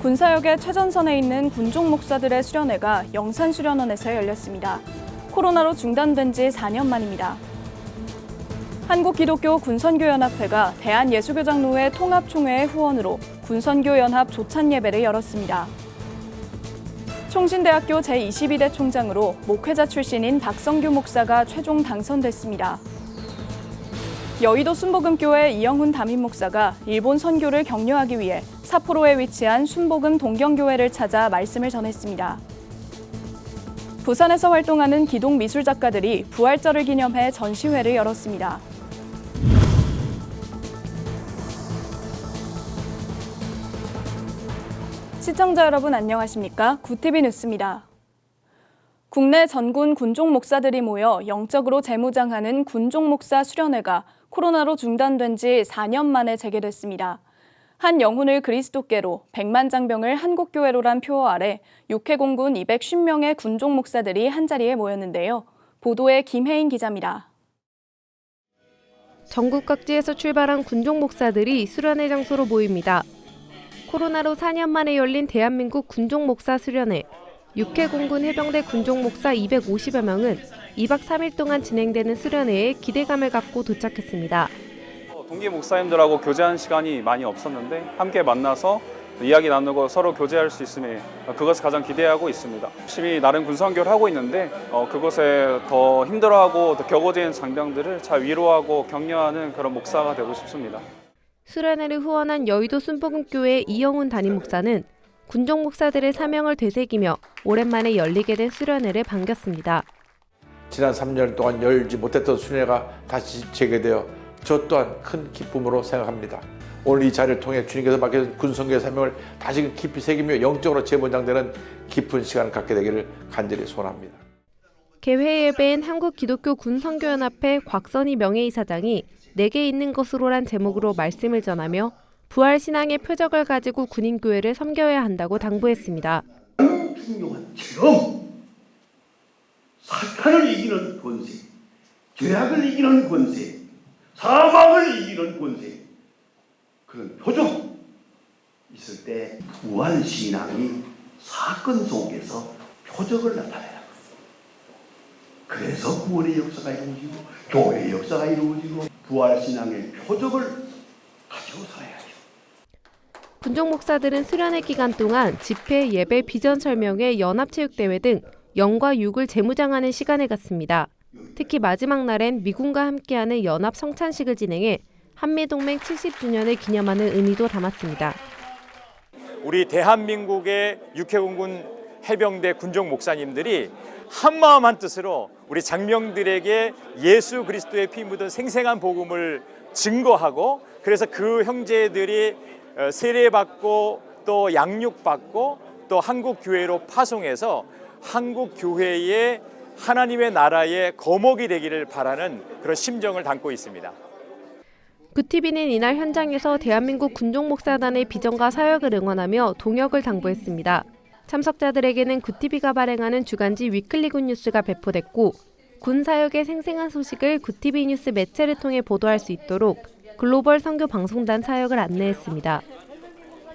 군사역의 최전선에 있는 군종 목사들의 수련회가 영산수련원에서 열렸습니다. 코로나로 중단된 지 4년 만입니다. 한국기독교 군선교연합회가 대한예수교장로회 통합총회의 후원으로 군선교연합 조찬예배를 열었습니다. 총신대학교 제22대 총장으로 목회자 출신인 박성규 목사가 최종 당선됐습니다. 여의도 순복음교회 이영훈 담임 목사가 일본 선교를 격려하기 위해 삿포로에 위치한 순복음 동경교회를 찾아 말씀을 전했습니다. 부산에서 활동하는 기동 미술작가들이 부활절을 기념해 전시회를 열었습니다. 시청자 여러분 안녕하십니까? 구TV 뉴스입니다. 국내 전군 군종 목사들이 모여 영적으로 재무장하는 군종 목사 수련회가 코로나로 중단된 지 4년 만에 재개됐습니다. 한 영혼을 그리스도께로 100만 장병을 한국교회로란 표어 아래 육해공군 250명의 군종 목사들이 한자리에 모였는데요. 보도에 김혜인 기자입니다. 전국 각지에서 출발한 군종 목사들이 수련회 장소로 모입니다. 코로나로 4년 만에 열린 대한민국 군종 목사 수련회. 육해공군 해병대 군종 목사 250여 명은 2박 3일 동안 진행되는 수련회에 기대감을 갖고 도착했습니다. 동기 목사님들하고 교제한 시간이 많이 없었는데 함께 만나서 이야기 나누고 서로 교제할 수 있음에 그것을 가장 기대하고 있습니다. 열심히 나름 군선교를 하고 있는데 그것에 더 힘들어하고 더 격오된 장병들을 잘 위로하고 격려하는 그런 목사가 되고 싶습니다. 수련회를 후원한 여의도 순복음교회 이영훈 담임 목사는 군종 목사들의 사명을 되새기며 오랜만에 열리게 된 수련회를 반겼습니다. 지난 3년 동안 열지 못했던 수련회가 다시 재개되어 저 또한 큰 기쁨으로 생각합니다. 오늘 이 자리를 통해 주님께서 맡겨준 군선교의 사명을 다시 깊이 새기며 영적으로 재무장되는 깊은 시간을 갖게 되기를 간절히 소원합니다. 개회 예배엔 한국기독교 군선교연합회 곽선희 명예이사장이 내게 있는 것으로란 제목으로 말씀을 전하며 부활신앙의 표적을 가지고 군인교회를 섬겨야 한다고 당부했습니다. 중요한처럼 사탄을 이기는 권세, 죄악을 이기는 권세, 사망을 이기는 권세, 그런 표적 있을 때 부활신앙이 사건 속에서 표적을 나타내라. 그래서 구원의 역사가 이루어지고 교회의 역사가 이루어지고 부활신앙의 표적을 가지고 살아야죠. 군종 목사들은 수련회 기간 동안 집회, 예배, 비전 설명회, 연합체육대회 등 영과 육을 재무장하는 시간을 갖습니다. 특히 마지막 날엔 미군과 함께하는 연합 성찬식을 진행해 한미동맹 70주년을 기념하는 의미도 담았습니다. 우리 대한민국의 육해공군 해병대 군종 목사님들이 한마음 한뜻으로 우리 장병들에게 예수 그리스도의 피 묻은 생생한 복음을 증거하고 그래서 그 형제들이 세례받고 또 양육받고 또 한국 교회로 파송해서 한국 교회의 하나님의 나라의 거목이 되기를 바라는 그런 심정을 담고 있습니다. 구TV는 이날 현장에서 대한민국 군종 목사단의 비전과 사역을 응원하며 동역을 당부했습니다. 참석자들에게는 구TV가 발행하는 주간지 위클리 굿뉴스가 배포됐고 군 사역의 생생한 소식을 구TV 뉴스 매체를 통해 보도할 수 있도록 글로벌 선교 방송단 사역을 안내했습니다.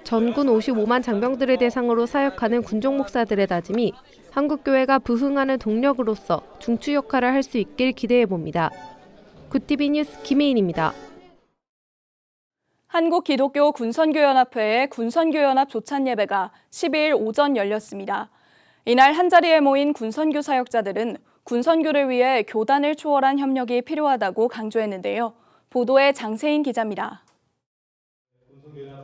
전군 55만 장병들을 대상으로 사역하는 군종 목사들의 다짐이 한국교회가 부흥하는 동력으로서 중추 역할을 할 수 있길 기대해봅니다. 구TV 뉴스 김혜인입니다. 한국기독교 군선교연합회의 군선교연합 조찬예배가 12일 오전 열렸습니다. 이날 한자리에 모인 군선교 사역자들은 군선교를 위해 교단을 초월한 협력이 필요하다고 강조했는데요. 보도에 장세인 기자입니다.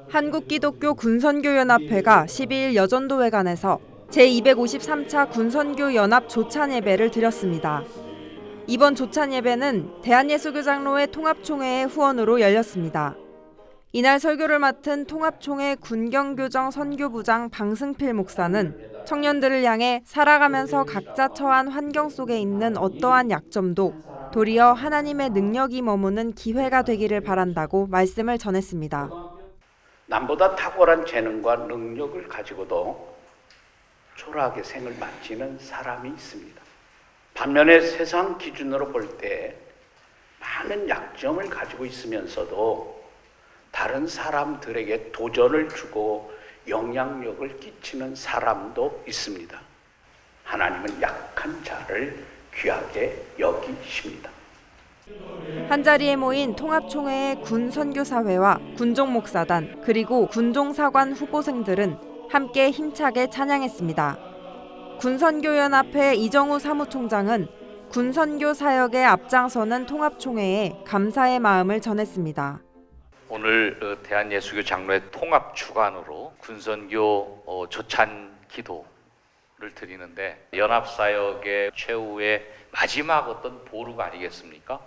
한국기독교 군선교연합회가 12일 여전도회관에서 제253차 군선교연합 조찬예배를 드렸습니다. 이번 조찬예배는 대한예수교장로회 통합총회의 후원으로 열렸습니다. 이날 설교를 맡은 통합총회 군경교정 선교부장 방승필 목사는 청년들을 향해 살아가면서 각자 처한 환경 속에 있는 어떠한 약점도 도리어 하나님의 능력이 머무는 기회가 되기를 바란다고 말씀을 전했습니다. 남보다 탁월한 재능과 능력을 가지고도 초라하게 생을 마치는 사람이 있습니다. 반면에 세상 기준으로 볼 때 많은 약점을 가지고 있으면서도 다른 사람들에게 도전을 주고 영향력을 끼치는 사람도 있습니다. 하나님은 약한 자를 귀하게 여기십니다. 한자리에 모인 통합총회의 군선교사회와 군종목사단 그리고 군종사관 후보생들은 함께 힘차게 찬양했습니다. 군선교연합회 이정우 사무총장은 군선교 사역에 앞장서는 통합총회에 감사의 마음을 전했습니다. 오늘 대한예수교 장로회 통합 주관으로 군선교 조찬 기도를 드리는데 연합사역의 최후의 마지막 어떤 보루가 아니겠습니까?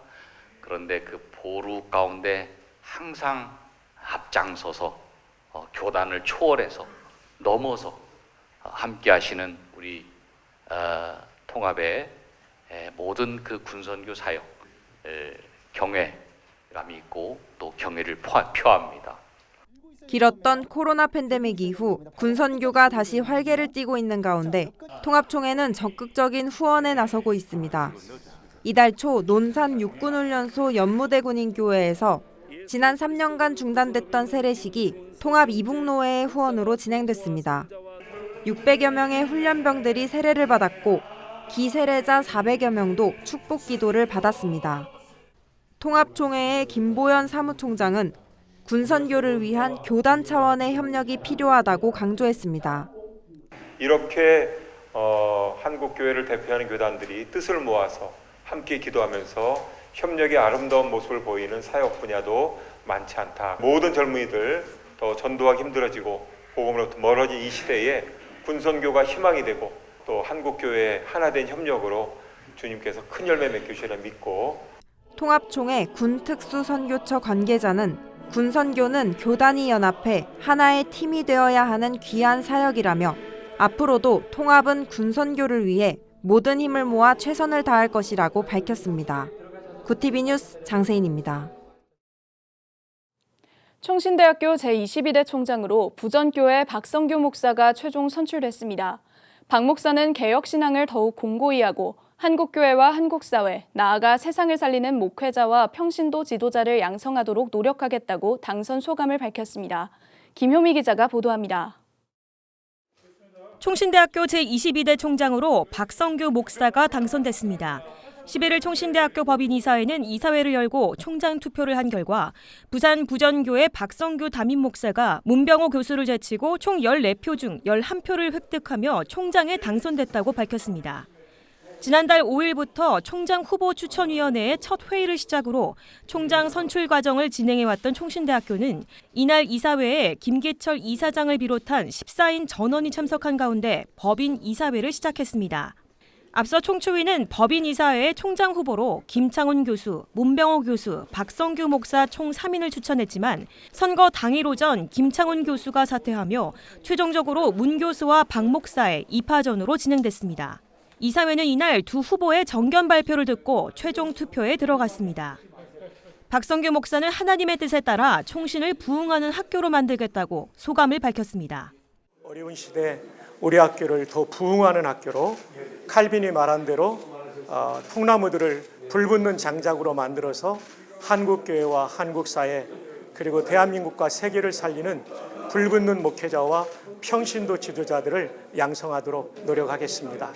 그런데 그 보루 가운데 항상 앞장서서 교단을 초월해서 넘어서 함께 하시는 우리 통합의 모든 그 군선교 사역 경외감이 있고 또 경애를 표합니다. 길었던 코로나 팬데믹 이후 군선교가 다시 활개를 띠고 있는 가운데 통합총회는 적극적인 후원에 나서고 있습니다. 이달 초 논산 육군훈련소 연무대군인교회에서 지난 3년간 중단됐던 세례식이 통합 이북노회의 후원으로 진행됐습니다. 600여 명의 훈련병들이 세례를 받았고 기세례자 400여 명도 축복 기도를 받았습니다. 통합총회의 김보연 사무총장은 군선교를 위한 교단 차원의 협력이 필요하다고 강조했습니다. 이렇게 한국교회를 대표하는 교단들이 뜻을 모아서 함께 기도하면서 협력의 아름다운 모습을 보이는 사역 분야도 많지 않다. 모든 젊은이들 더 전도하기 힘들어지고 복음으로부터 멀어진 이 시대에 군선교가 희망이 되고 또 한국교회의 하나된 협력으로 주님께서 큰 열매 맺기시리라 믿고 통합총회 군특수선교처 관계자는 군선교는 교단이 연합해 하나의 팀이 되어야 하는 귀한 사역이라며 앞으로도 통합은 군선교를 위해 모든 힘을 모아 최선을 다할 것이라고 밝혔습니다. 구티비 뉴스 장세인입니다. 총신대학교 제22대 총장으로 부전교회 박성규 목사가 최종 선출됐습니다. 박 목사는 개혁신앙을 더욱 공고히 하고 한국교회와 한국사회, 나아가 세상을 살리는 목회자와 평신도 지도자를 양성하도록 노력하겠다고 당선 소감을 밝혔습니다. 김효미 기자가 보도합니다. 총신대학교 제22대 총장으로 박성규 목사가 당선됐습니다. 11일 총신대학교 법인이사회는 이사회를 열고 총장 투표를 한 결과 부산 부전교회 박성규 담임 목사가 문병호 교수를 제치고 총 14표 중 11표를 획득하며 총장에 당선됐다고 밝혔습니다. 지난달 5일부터 총장 후보 추천위원회의 첫 회의를 시작으로 총장 선출 과정을 진행해왔던 총신대학교는 이날 이사회에 김기철 이사장을 비롯한 14인 전원이 참석한 가운데 법인 이사회를 시작했습니다. 앞서 총추위는 법인 이사회의 총장 후보로 김창훈 교수, 문병호 교수, 박성규 목사 총 3인을 추천했지만 선거 당일 오전 김창훈 교수가 사퇴하며 최종적으로 문 교수와 박 목사의 2파전으로 진행됐습니다. 이사회는 이날 두 후보의 정견 발표를 듣고 최종 투표에 들어갔습니다. 박성규 목사는 하나님의 뜻에 따라 총신을 부응하는 학교로 만들겠다고 소감을 밝혔습니다. 어려운 시대 우리 학교를 더 부응하는 학교로 칼빈이 말한 대로 통나무들을 불붙는 장작으로 만들어서 한국교회와 한국사회 그리고 대한민국과 세계를 살리는 불붙는 목회자와 평신도 지도자들을 양성하도록 노력하겠습니다.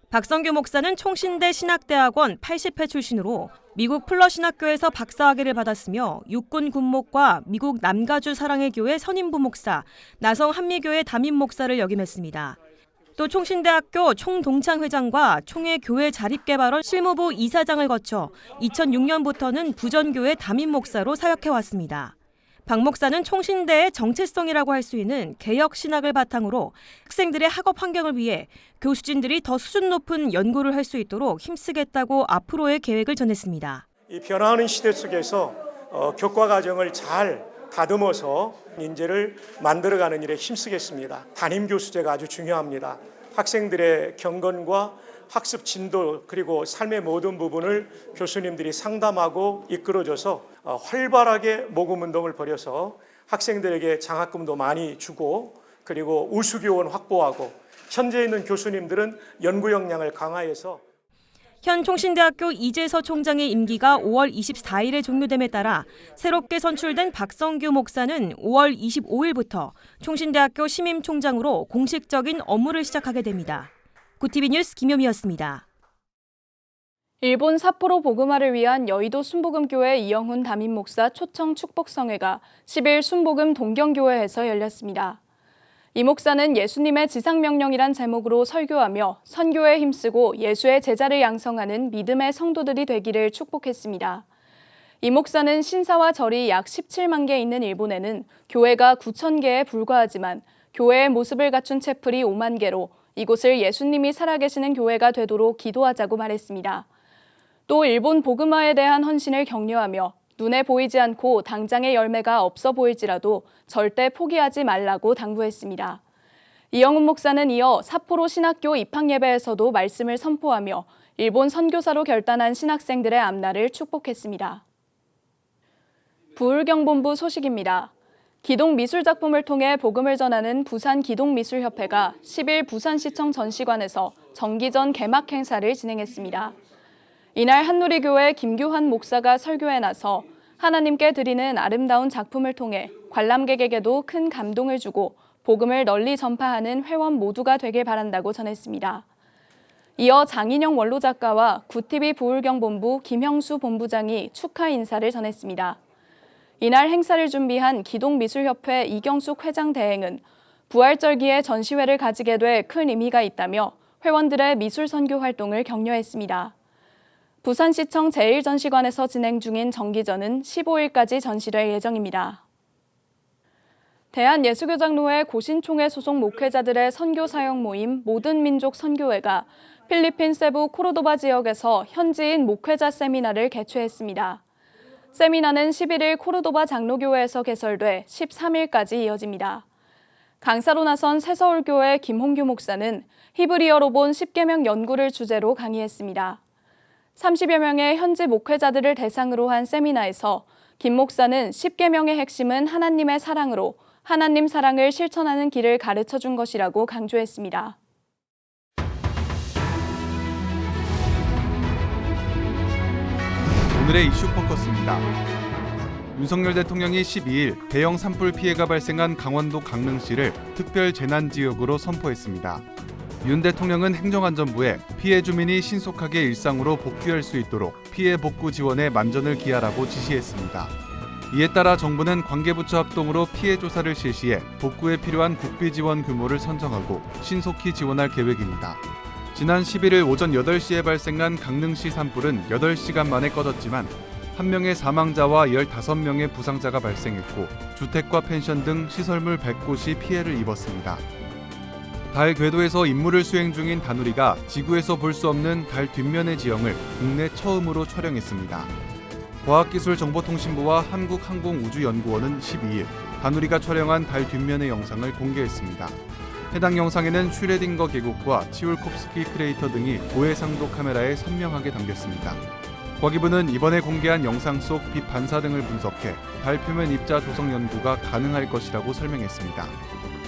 박성규 목사는 총신대 신학대학원 80회 출신으로 미국 플러 신학교에서 박사학위를 받았으며 육군 군목과 미국 남가주 사랑의 교회 선임부 목사, 나성 한미교회 담임 목사를 역임했습니다. 또 총신대학교 총동창회장과 총회 교회 자립개발원 실무부 이사장을 거쳐 2006년부터는 부전교회 담임 목사로 사역해왔습니다. 박 목사는 총신대의 정체성이라고 할 수 있는 개혁 신학을 바탕으로 학생들의 학업 환경을 위해 교수진들이 더 수준 높은 연구를 할 수 있도록 힘쓰겠다고 앞으로의 계획을 전했습니다. 이 변화하는 시대 속에서 교과 과정을 잘 다듬어서 인재를 만들어가는 일에 힘쓰겠습니다. 담임 교수제가 아주 중요합니다. 학생들의 경건과 학습 진도 그리고 삶의 모든 부분을 교수님들이 상담하고 이끌어줘서 활발하게 모금 운동을 벌여서 학생들에게 장학금도 많이 주고 그리고 우수교원 확보하고 현재 있는 교수님들은 연구 역량을 강화해서 현 총신대학교 이재서 총장의 임기가 5월 24일에 종료됨에 따라 새롭게 선출된 박성규 목사는 5월 25일부터 총신대학교 심임총장으로 공식적인 업무를 시작하게 됩니다. 구티비 뉴스 김효미였습니다. 일본 삿포로 복음화를 위한 여의도 순복음교회 이영훈 담임 목사 초청 축복성회가 10일 순복음 동경교회에서 열렸습니다. 이 목사는 예수님의 지상명령이란 제목으로 설교하며 선교에 힘쓰고 예수의 제자를 양성하는 믿음의 성도들이 되기를 축복했습니다. 이 목사는 신사와 절이 약 17만 개 있는 일본에는 교회가 9천 개에 불과하지만 교회의 모습을 갖춘 채플이 5만 개로 이곳을 예수님이 살아계시는 교회가 되도록 기도하자고 말했습니다. 또 일본 복음화에 대한 헌신을 격려하며 눈에 보이지 않고 당장의 열매가 없어 보일지라도 절대 포기하지 말라고 당부했습니다. 이영훈 목사는 이어 삿포로 신학교 입학예배에서도 말씀을 선포하며 일본 선교사로 결단한 신학생들의 앞날을 축복했습니다. 부울경본부 소식입니다. 기동미술작품을 통해 복음을 전하는 부산기동미술협회가 10일 부산시청 전시관에서 정기전 개막 행사를 진행했습니다. 이날 한누리교회 김규환 목사가 설교에 나서 하나님께 드리는 아름다운 작품을 통해 관람객에게도 큰 감동을 주고 복음을 널리 전파하는 회원 모두가 되길 바란다고 전했습니다. 이어 장인영 원로작가와 구티비 부울경본부 김형수 본부장이 축하 인사를 전했습니다. 이날 행사를 준비한 기동미술협회 이경숙 회장 대행은 부활절기에 전시회를 가지게 돼 큰 의미가 있다며 회원들의 미술 선교 활동을 격려했습니다. 부산시청 제1전시관에서 진행 중인 정기전은 15일까지 전시될 예정입니다. 대한예수교장로회 고신총회 소속 목회자들의 선교 사역 모임 모든 민족 선교회가 필리핀 세부 코르도바 지역에서 현지인 목회자 세미나를 개최했습니다. 세미나는 11일 코르도바 장로교회에서 개설돼 13일까지 이어집니다. 강사로 나선 새서울교회 김홍규 목사는 히브리어로 본 10계명 연구를 주제로 강의했습니다. 30여 명의 현지 목회자들을 대상으로 한 세미나에서 김 목사는 10계명의 핵심은 하나님의 사랑으로 하나님 사랑을 실천하는 길을 가르쳐 준 것이라고 강조했습니다. 오늘의 이슈 포커스입니다. 윤석열 대통령이 12일 대형 산불 피해가 발생한 강원도 강릉시를 특별 재난지역으로 선포했습니다. 윤 대통령은 행정안전부에 피해 주민이 신속하게 일상으로 복귀할 수 있도록 피해 복구 지원에 만전을 기하라고 지시했습니다. 이에 따라 정부는 관계부처 합동으로 피해 조사를 실시해 복구에 필요한 국비 지원 규모를 선정하고 신속히 지원할 계획입니다. 지난 11일 오전 8시에 발생한 강릉시 산불은 8시간 만에 꺼졌지만 1명의 사망자와 15명의 부상자가 발생했고 주택과 펜션 등 시설물 100곳이 피해를 입었습니다. 달 궤도에서 임무를 수행 중인 다누리가 지구에서 볼 수 없는 달 뒷면의 지형을 국내 처음으로 촬영했습니다. 과학기술정보통신부와 한국항공우주연구원은 12일 다누리가 촬영한 달 뒷면의 영상을 공개했습니다. 해당 영상에는 슈레딩거 계곡과 치울콥스키 크레이터 등이 고해상도 카메라에 선명하게 담겼습니다. 과기부는 이번에 공개한 영상 속 빛 반사 등을 분석해 달 표면 입자 조성 연구가 가능할 것이라고 설명했습니다.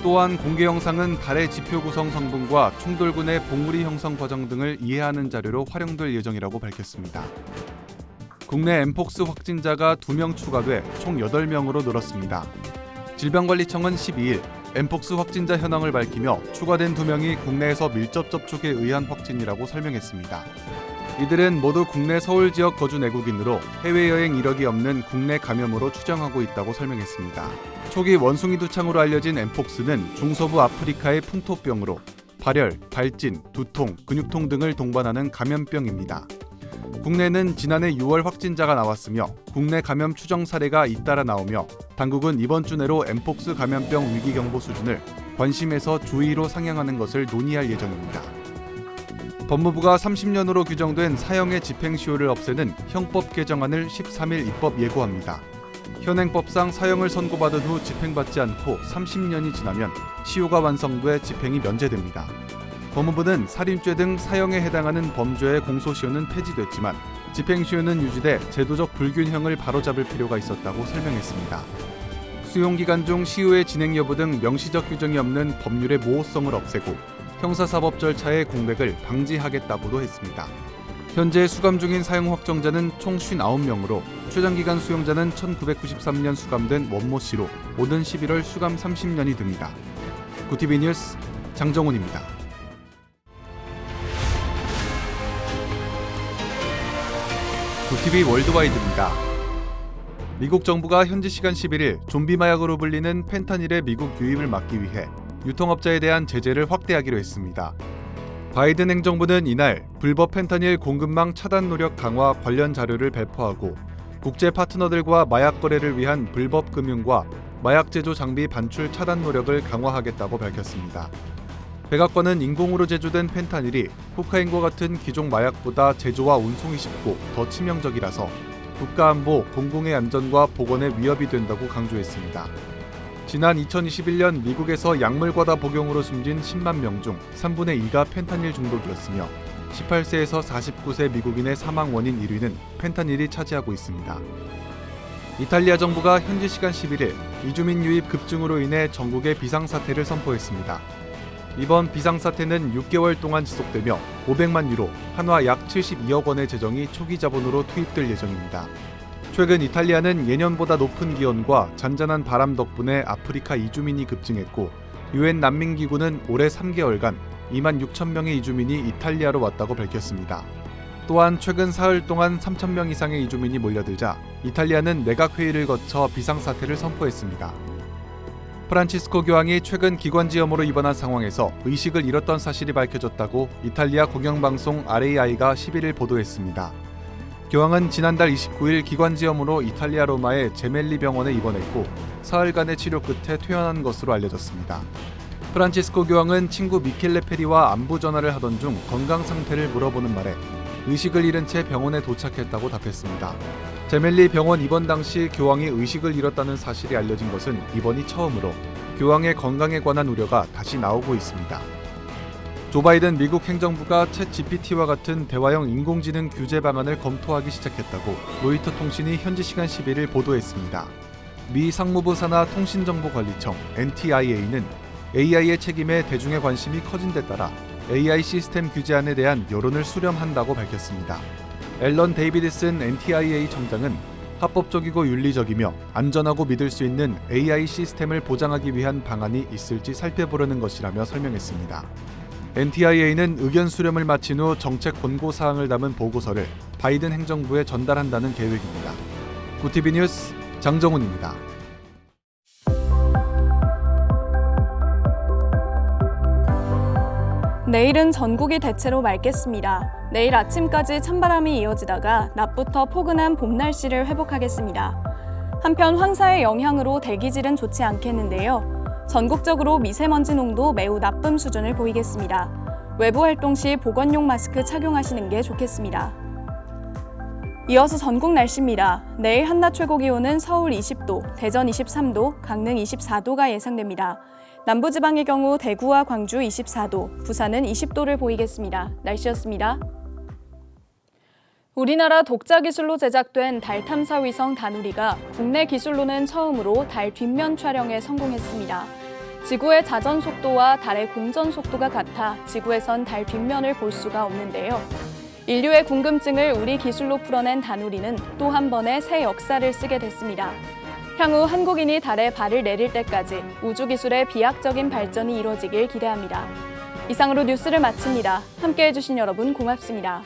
또한 공개 영상은 달의 지표 구성 성분과 충돌군의 봉우리 형성 과정 등을 이해하는 자료로 활용될 예정이라고 밝혔습니다. 국내 엠폭스 확진자가 2명 추가돼 총 8명으로 늘었습니다. 질병관리청은 12일 엠폭스 확진자 현황을 밝히며 추가된 2명이 국내에서 밀접 접촉에 의한 확진이라고 설명했습니다. 이들은 모두 국내 서울 지역 거주 내국인으로 해외여행 이력이 없는 국내 감염으로 추정하고 있다고 설명했습니다. 초기 원숭이 두창으로 알려진 엠폭스는 중서부 아프리카의 풍토병으로 발열, 발진, 두통, 근육통 등을 동반하는 감염병입니다. 국내는 지난해 6월 확진자가 나왔으며 국내 감염 추정 사례가 잇따라 나오며 당국은 이번 주 내로 엠폭스 감염병 위기경보 수준을 관심에서 주의로 상향하는 것을 논의할 예정입니다. 법무부가 30년으로 규정된 사형의 집행시효를 없애는 형법 개정안을 13일 입법 예고합니다. 현행법상 사형을 선고받은 후 집행받지 않고 30년이 지나면 시효가 완성돼 집행이 면제됩니다. 법무부는 살인죄 등 사형에 해당하는 범죄의 공소시효는 폐지됐지만 집행시효는 유지돼 제도적 불균형을 바로잡을 필요가 있었다고 설명했습니다. 수용기간 중 시효의 진행 여부 등 명시적 규정이 없는 법률의 모호성을 없애고 형사사법 절차의 공백을 방지하겠다고도 했습니다. 현재 수감 중인 사형 확정자는 총 59명으로 최장기간 수용자는 1993년 수감된 원모 씨로 오는 11월 수감 30년이 됩니다. 구티비 뉴스 장정훈입니다. 구티비 월드와이드입니다. 미국 정부가 현지 시간 11일 좀비 마약으로 불리는 펜타닐의 미국 유입을 막기 위해 유통업자에 대한 제재를 확대하기로 했습니다. 바이든 행정부는 이날 불법 펜타닐 공급망 차단 노력 강화 관련 자료를 배포하고 국제 파트너들과 마약 거래를 위한 불법 금융과 마약 제조 장비 반출 차단 노력을 강화하겠다고 밝혔습니다. 백악관은 인공으로 제조된 펜타닐이 코카인과 같은 기존 마약보다 제조와 운송이 쉽고 더 치명적이라서 국가안보, 공공의 안전과 보건에 위협이 된다고 강조했습니다. 지난 2021년 미국에서 약물 과다 복용으로 숨진 10만 명 중 3분의 2가 펜타닐 중독이었으며 18세에서 49세 미국인의 사망 원인 1위는 펜타닐이 차지하고 있습니다. 이탈리아 정부가 현지 시간 11일 이주민 유입 급증으로 인해 전국에 비상사태를 선포했습니다. 이번 비상사태는 6개월 동안 지속되며 500만 유로, 한화 약 72억 원의 재정이 초기 자본으로 투입될 예정입니다. 최근 이탈리아는 예년보다 높은 기온과 잔잔한 바람 덕분에 아프리카 이주민이 급증했고 유엔 난민기구는 올해 3개월간 2만 6천 명의 이주민이 이탈리아로 왔다고 밝혔습니다. 또한 최근 사흘 동안 3천 명 이상의 이주민이 몰려들자 이탈리아는 내각회의를 거쳐 비상사태를 선포했습니다. 프란치스코 교황이 최근 기관지염으로 입원한 상황에서 의식을 잃었던 사실이 밝혀졌다고 이탈리아 공영방송 RAI가 11일 보도했습니다. 교황은 지난달 29일 기관지염으로 이탈리아 로마의 제멜리 병원에 입원했고 사흘간의 치료 끝에 퇴원한 것으로 알려졌습니다. 프란치스코 교황은 친구 미켈레 페리와 안부 전화를 하던 중 건강 상태를 물어보는 말에 의식을 잃은 채 병원에 도착했다고 답했습니다. 제멜리 병원 입원 당시 교황이 의식을 잃었다는 사실이 알려진 것은 이번이 처음으로 교황의 건강에 관한 우려가 다시 나오고 있습니다. 조 바이든 미국 행정부가 챗 GPT와 같은 대화형 인공지능 규제 방안을 검토하기 시작했다고 로이터 통신이 현지 시간 11일 보도했습니다. 미 상무부 산하 통신정보관리청 NTIA는 AI의 책임에 대중의 관심이 커진 데 따라 AI 시스템 규제안에 대한 여론을 수렴한다고 밝혔습니다. 앨런 데이비드슨 NTIA 청장은 합법적이고 윤리적이며 안전하고 믿을 수 있는 AI 시스템을 보장하기 위한 방안이 있을지 살펴보려는 것이라며 설명했습니다. NTIA는 의견 수렴을 마친 후 정책 권고 사항을 담은 보고서를 바이든 행정부에 전달한다는 계획입니다. 구티비 뉴스 장정훈입니다. 내일은 전국이 대체로 맑겠습니다. 내일 아침까지 찬바람이 이어지다가 낮부터 포근한 봄 날씨를 회복하겠습니다. 한편 황사의 영향으로 대기질은 좋지 않겠는데요. 전국적으로 미세먼지 농도 매우 나쁨 수준을 보이겠습니다. 외부 활동 시 보건용 마스크 착용하시는 게 좋겠습니다. 이어서 전국 날씨입니다. 내일 한낮 최고 기온은 서울 20도, 대전 23도, 강릉 24도가 예상됩니다. 남부지방의 경우 대구와 광주 24도, 부산은 20도를 보이겠습니다. 날씨였습니다. 우리나라 독자 기술로 제작된 달 탐사 위성 다누리가 국내 기술로는 처음으로 달 뒷면 촬영에 성공했습니다. 지구의 자전 속도와 달의 공전 속도가 같아 지구에선 달 뒷면을 볼 수가 없는데요. 인류의 궁금증을 우리 기술로 풀어낸 다누리는 또 한 번의 새 역사를 쓰게 됐습니다. 향후 한국인이 달에 발을 내릴 때까지 우주기술의 비약적인 발전이 이루어지길 기대합니다. 이상으로 뉴스를 마칩니다. 함께해 주신 여러분 고맙습니다.